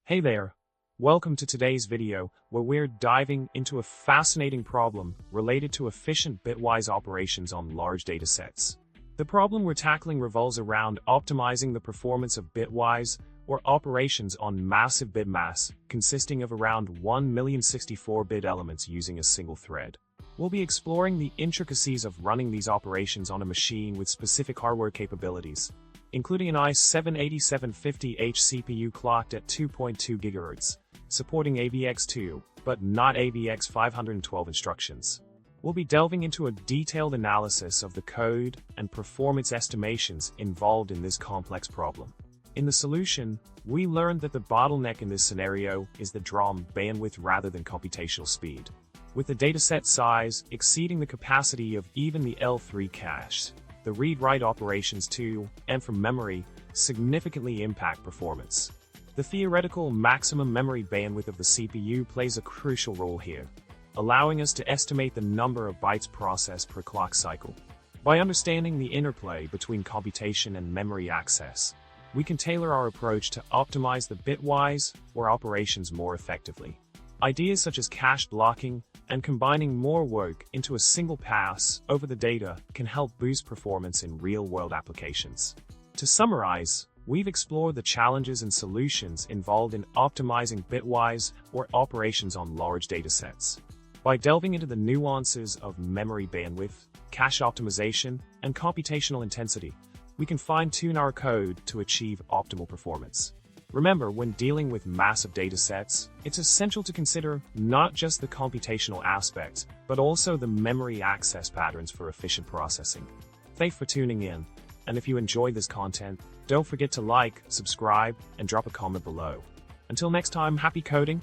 Hey there! Welcome to today's video, where we're diving into a fascinating problem related to efficient bitwise operations on large datasets. The problem we're tackling revolves around optimizing the performance of bitwise, or operations on massive bit mass, consisting of around 1,064,000 bit elements using a single thread. We'll be exploring the intricacies of running these operations on a machine with specific hardware capabilities, including an i7-8750H CPU clocked at 2.2 GHz, supporting AVX2, but not AVX 512 instructions. We'll be delving into a detailed analysis of the code and performance estimations involved in this complex problem. In the solution, we learned that the bottleneck in this scenario is the DRAM bandwidth rather than computational speed, with the dataset size exceeding the capacity of even the L3 cache. The read-write operations to and from memory significantly impact performance. The theoretical maximum memory bandwidth of the CPU plays a crucial role here, allowing us to estimate the number of bytes processed per clock cycle. By understanding the interplay between computation and memory access, we can tailor our approach to optimize the bitwise or operations more effectively. Ideas such as cache blocking and combining more work into a single pass over the data can help boost performance in real-world applications. To summarize, we've explored the challenges and solutions involved in optimizing bitwise or operations on large datasets. By delving into the nuances of memory bandwidth, cache optimization, and computational intensity, we can fine-tune our code to achieve optimal performance. Remember, when dealing with massive datasets, it's essential to consider not just the computational aspects, but also the memory access patterns for efficient processing. Thanks for tuning in, and if you enjoyed this content, don't forget to like, subscribe, and drop a comment below. Until next time, happy coding!